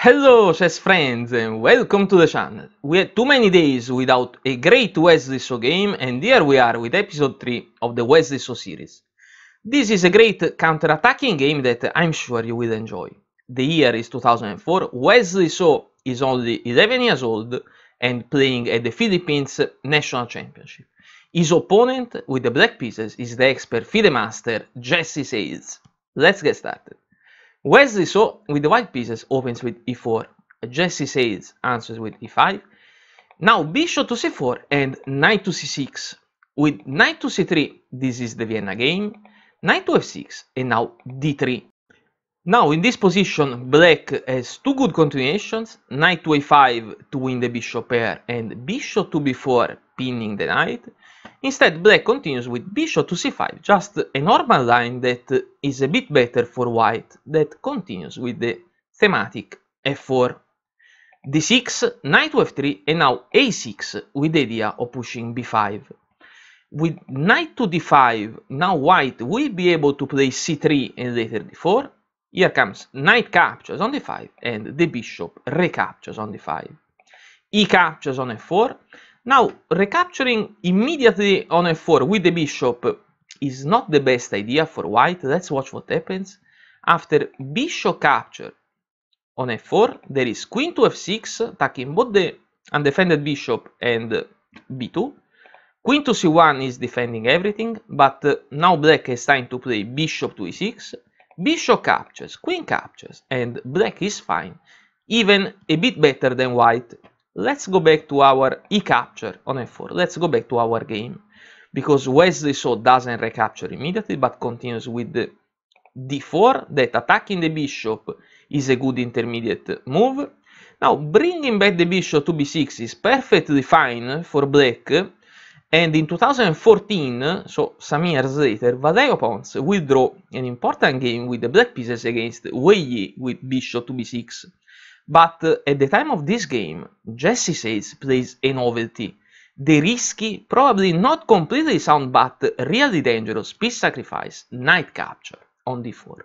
Hello chess friends and welcome to the channel. We had too many days without a great Wesley So game, and here we are with episode 3 of the Wesley So series. This is a great counter-attacking game that I'm sure you will enjoy. The year is 2004, Wesley So is only 11 years old and playing at the Philippines National Championship. His opponent with the black pieces is the expert Fide Master Jesse Sales. Let's get started. Wesley So with the white pieces opens with e4, Jesse Sales answers with e5, now bishop to c4 and knight to c6. With knight to c3, this is the Vienna game, knight to f6 and now d3. Now in this position black has two good continuations, knight to a5 to win the bishop pair and bishop to b4 pinning the knight. Instead, black continues with bishop to c5, just a normal line that is a bit better for white, that continues with the thematic f4. d6, knight to f3, and now a6 with the idea of pushing b5. With knight to d5, now white will be able to play c3 and later d4. Here comes knight captures on d5 and the bishop recaptures on d5. E captures on f4. Now, recapturing immediately on f4 with the bishop is not the best idea for white. Let's watch what happens. After bishop capture on f4, there is queen to f6, attacking both the undefended bishop and b2. Queen to c1 is defending everything, but now black has time to play bishop to e6. Bishop captures, queen captures, and black is fine, even a bit better than white. Let's go back to our e-capture on f4. Let's go back to our game, because Wesley So doesn't recapture immediately, but continues with the d4, that attacking the bishop is a good intermediate move. Now, bringing back the bishop to b6 is perfectly fine for black, and in 2014, so some years later, Vallejo Pons will draw an important game with the black pieces against Wei Yi with bishop to b6. But at the time of this game, Jesse Sales plays a novelty, the risky, probably not completely sound but really dangerous piece sacrifice, knight capture on d4.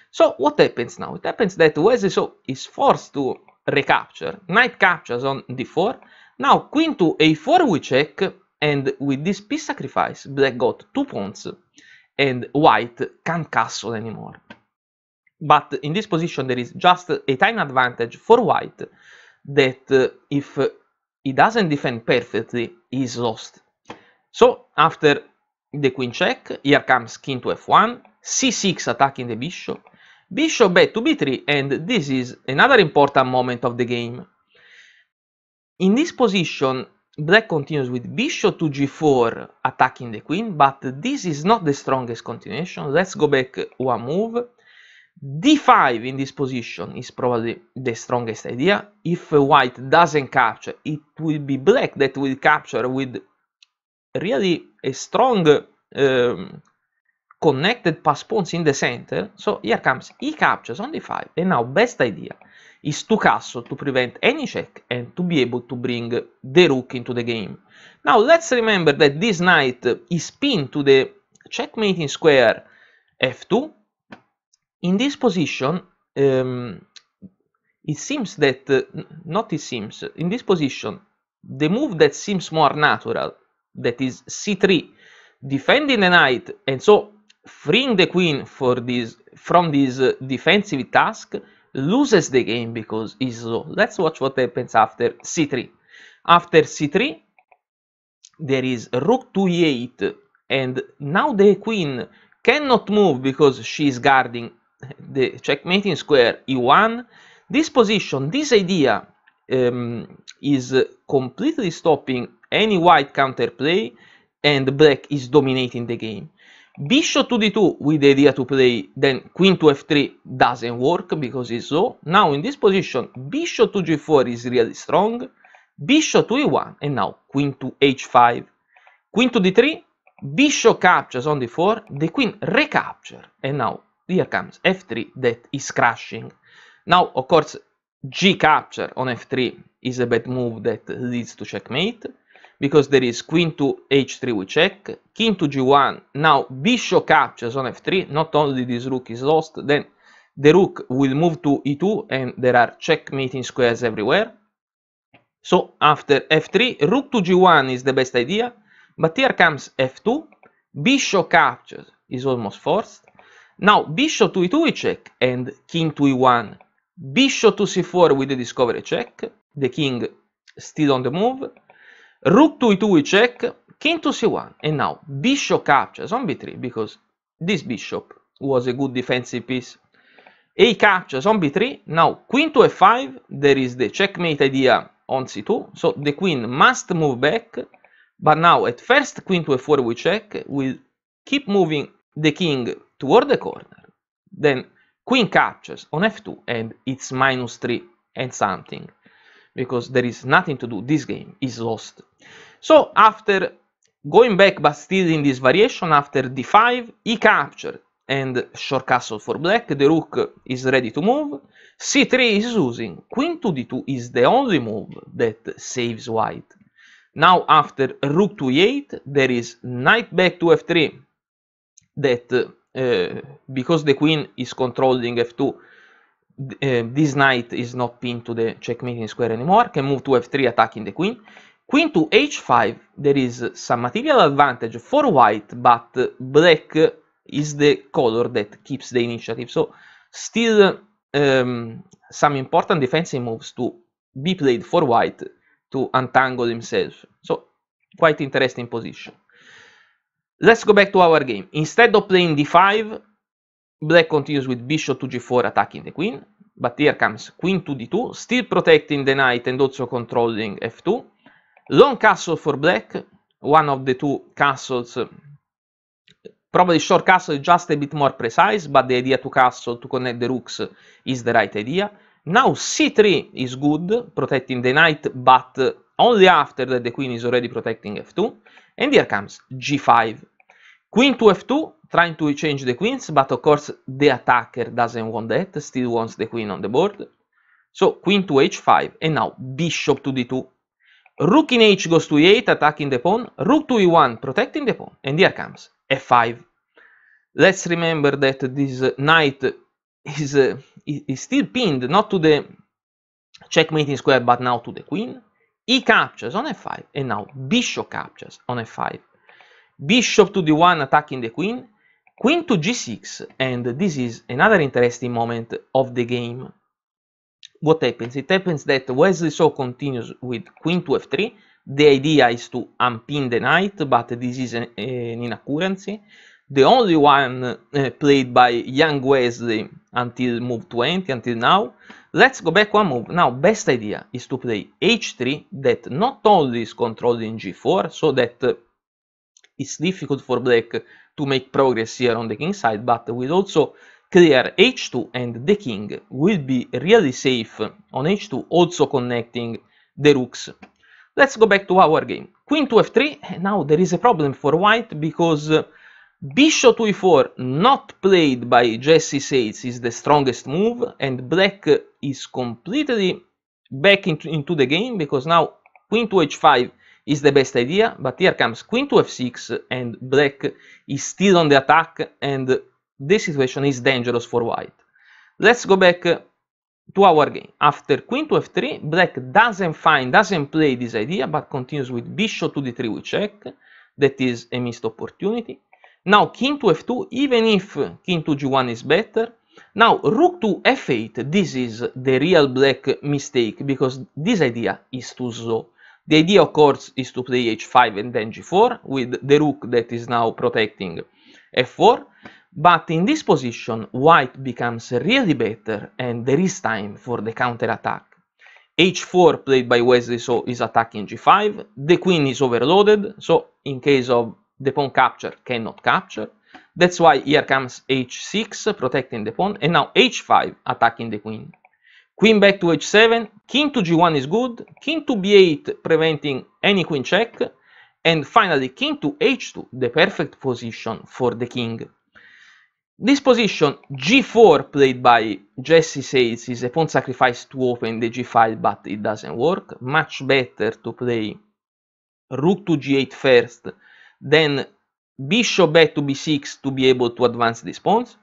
So what happens now? It happens that Wesley So is forced to recapture, knight captures on d4, now queen to a4 we check, and with this piece sacrifice, black got 2 pawns and white can't castle anymore. But in this position there is just a tiny advantage for white, that if he doesn't defend perfectly, he is lost. So after the queen check, here comes king to f1, c6 attacking the bishop, bishop back to b3, and this is another important moment of the game. In this position, black continues with bishop to g4 attacking the queen, but this is not the strongest continuation. Let's go back one move. d5 in this position is probably the strongest idea. If white doesn't capture, it will be black that will capture with really a strong connected pass pawns in the center. So here comes e captures on d5, and now best idea is to castle to prevent any check and to be able to bring the rook into the game. Now let's remember that this knight is pinned to the checkmating square f2. In this position, it seems that, in this position, the move that seems more natural, that is c3, defending the knight, and so freeing the queen from this defensive task, loses the game because it's low. Let's watch what happens after c3. After c3, there is rook to e8, and now the queen cannot move because she is guarding the checkmating square e1. This position, this idea is completely stopping any white counterplay, and black is dominating the game. Bishop to d2 with the idea to play then queen to f3 doesn't work because it's low. Now in this position, bishop to g4 is really strong, bishop to e1, and now queen to h5. Queen to d3, bishop captures on d4, the queen recapture, and now here comes f3 that is crashing. Now, of course, g capture on f3 is a bad move that leads to checkmate, because there is queen to h3 we check, king to g1, now bishop captures on f3, not only this rook is lost, then the rook will move to e2 and there are checkmating squares everywhere. So after f3, rook to g1 is the best idea, but here comes f2, bishop captures is almost forced. Now bishop to e2 we check and king to e1, bishop to c4 with the discovery check, the king still on the move, rook to e2 we check, king to c1, and now bishop captures on b3 because this bishop was a good defensive piece. A captures on b3, now queen to f5, there is the checkmate idea on c2, so the queen must move back, but now at first queen to f4 we check, we'll keep moving the king toward the corner, then queen captures on f2 and it's -3 and something, because there is nothing to do, this game is lost. So after going back but still in this variation, after d5, e captured and short castle for black, the rook is ready to move, c3 is losing, queen to d2 is the only move that saves white. Now after rook to e8, there is knight back to f3, that because the queen is controlling f2, this knight is not pinned to the checkmating square anymore, can move to f3 attacking the queen. Queen to h5, there is some material advantage for white, but black is the color that keeps the initiative, so still some important defensive moves to be played for white to untangle himself, so quite interesting position. Let's go back to our game. Instead of playing d5, black continues with bishop to g4 attacking the queen, but here comes queen to d2, still protecting the knight and also controlling f2. Long castle for black, one of the two castles, probably short castle is just a bit more precise, but the idea to castle to connect the rooks is the right idea. Now c3 is good, protecting the knight, but only after that the queen is already protecting f2. And here comes g5. Queen to f2, trying to change the queens, but of course the attacker doesn't want that, still wants the queen on the board. So queen to h5, and now bishop to d2. Rook in h goes to e8, attacking the pawn, rook to e1, protecting the pawn, and here comes f5. Let's remember that this knight is still pinned, not to the checkmating square, but now to the queen. E captures on f5, and now bishop captures on f5. Bishop to d1, attacking the queen, queen to g6, and this is another interesting moment of the game. What happens? It happens that Wesley So continues with queen to f3. The idea is to unpin the knight, but this is an inaccuracy. The only one played by young Wesley until move 20, until now. Let's go back one move. Now, best idea is to play h3, that not only is controlling g4, so that it's difficult for black to make progress here on the king side, but will also clear h2, and the king will be really safe on h2, also connecting the rooks. Let's go back to our game. Queen to f3, now there is a problem for white, because bishop to e4, not played by Jesse Sales, is the strongest move, and black is completely back into the game, because now queen to h5 is the best idea, but here comes queen to f6, and black is still on the attack, and the situation is dangerous for white. Let's go back to our game. After queen to f3, black doesn't play this idea, but continues with bishop to d3 we check. That is a missed opportunity. Now king to f2, even if king to g1 is better. Now rook to f8, this is the real black mistake, because this idea is too slow. The idea, of course, is to play h5 and then g4, with the rook that is now protecting f4. But in this position, white becomes really better, and there is time for the counter-attack. h4, played by Wesley So, is attacking g5. The queen is overloaded, so in case of the pawn capture, cannot capture. That's why here comes h6, protecting the pawn, and now h5, attacking the queen. Queen back to h7, king to g1 is good, king to b8, preventing any queen check, and finally king to h2, the perfect position for the king. This position, g4, played by Jesse Sales, is a pawn sacrifice to open the g5, but it doesn't work. Much better to play rook to g8 first, then bishop back to b6 to be able to advance these pawns.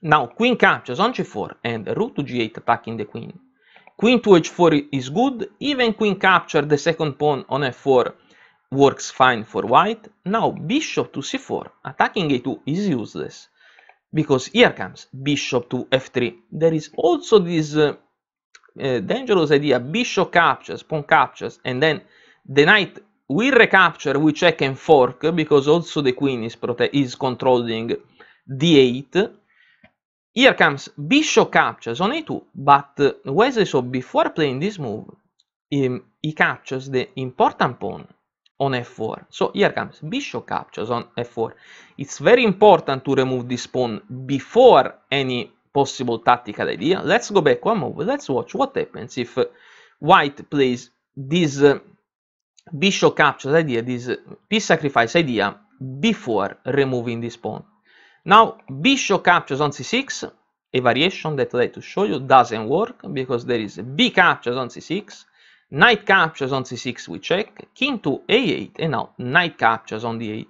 Now queen captures on g4 and rook to g8 attacking the queen. Queen to h4 is good, even queen capture the second pawn on f4 works fine for white. Now bishop to c4 attacking a2 is useless, because here comes bishop to f3. There is also this dangerous idea, bishop captures, pawn captures, and then the knight will recapture, we check and fork, because also the queen is controlling d8. Here comes bishop captures on a2, but Wesley So, before playing this move, he captures the important pawn on f4. So here comes bishop captures on f4. It's very important to remove this pawn before any possible tactical idea. Let's go back one move. Let's watch what happens if white plays this bishop captures idea, this piece sacrifice idea, before removing this pawn. Now bishop captures on c6, a variation that I like to show you, doesn't work because there is b captures on c6, knight captures on c6, we check, king to a8, and now knight captures on d8.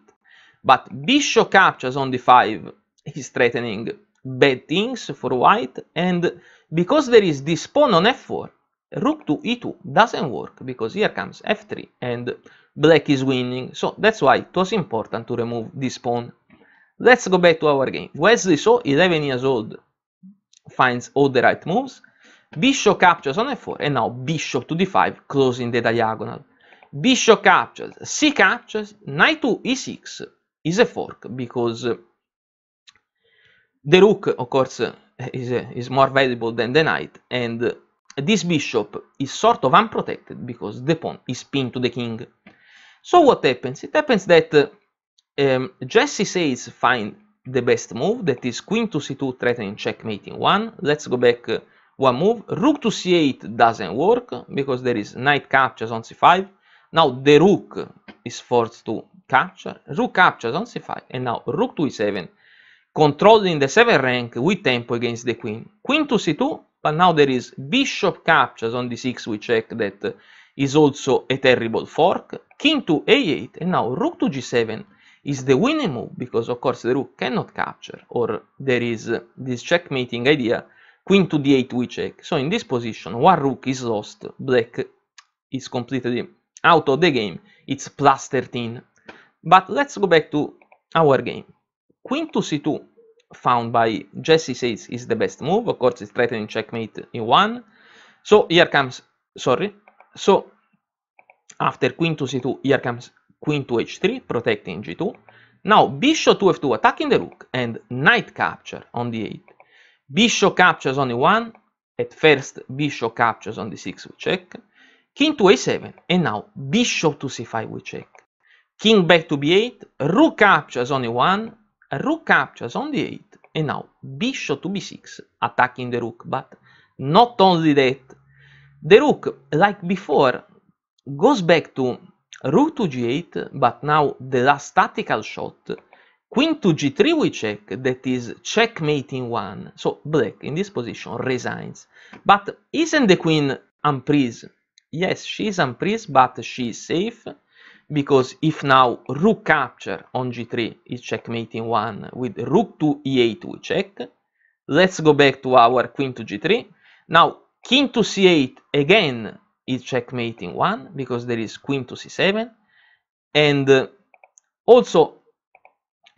But bishop captures on d5 is threatening bad things for white, and because there is this pawn on f4, rook to e2 doesn't work, because here comes f3 and black is winning. So that's why it was important to remove this pawn. Let's go back to our game. Wesley So, 11 years old, finds all the right moves. Bishop captures on f4, and now bishop to d5, closing the diagonal. Bishop captures, c captures, knight to e6 is a fork, because the rook, of course, is more valuable than the knight, and this bishop is sort of unprotected because the pawn is pinned to the king. So what happens? It happens that Jesse Sales find the best move, that is queen to c2 threatening checkmate in 1. Let's go back one move. Rook to c8 doesn't work because there is knight captures on c5. Now the rook is forced to capture. Rook captures on c5, and now rook to e7, controlling the 7th rank with tempo against the queen. Queen to c2, but now there is bishop captures on d6, we check, that is also a terrible fork. King to a8, and now rook to g7 is the winning move, because of course the rook cannot capture, or there is this checkmating idea. Queen to d8 we check. So in this position, one rook is lost, black is completely out of the game. It's plus 13. But let's go back to our game. Queen to c2 found by Jesse Sales is the best move. Of course it's threatening checkmate in 1. So here comes, so after queen to c2, here comes queen to h3, protecting g2. Now bishop to f2, attacking the rook, and knight capture on d8. Bishop captures on e1. At first bishop captures on d6, we check. King to a7, and now bishop to c5, we check. King back to b8, rook captures on e1, rook captures on d8, and now bishop to b6, attacking the rook. But not only that, the rook, like before, goes back to rook to g8, but now the last tactical shot, queen to g3 we check, that is checkmate in 1. So black in this position resigns. But isn't the queen unprised? Yes, she is unprised, but she is safe, because if now rook capture on g3 is checkmate in 1, with rook to e8 we check. Let's go back to our queen to g3. Now king to c8 again is checkmate in 1, because there is queen to c7, and also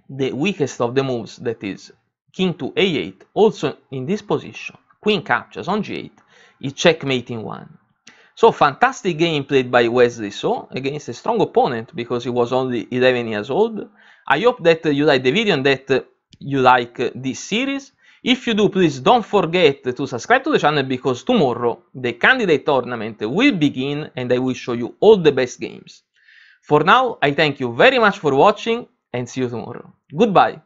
the weakest of the moves, that is king to a8, also in this position, queen captures on g8, is checkmate in 1. So fantastic game played by Wesley So against a strong opponent, because he was only 11 years old. I hope that you like the video and that you like this series. If you do, please don't forget to subscribe to the channel, because tomorrow the candidate tournament will begin and I will show you all the best games. For now, I thank you very much for watching and see you tomorrow. Goodbye.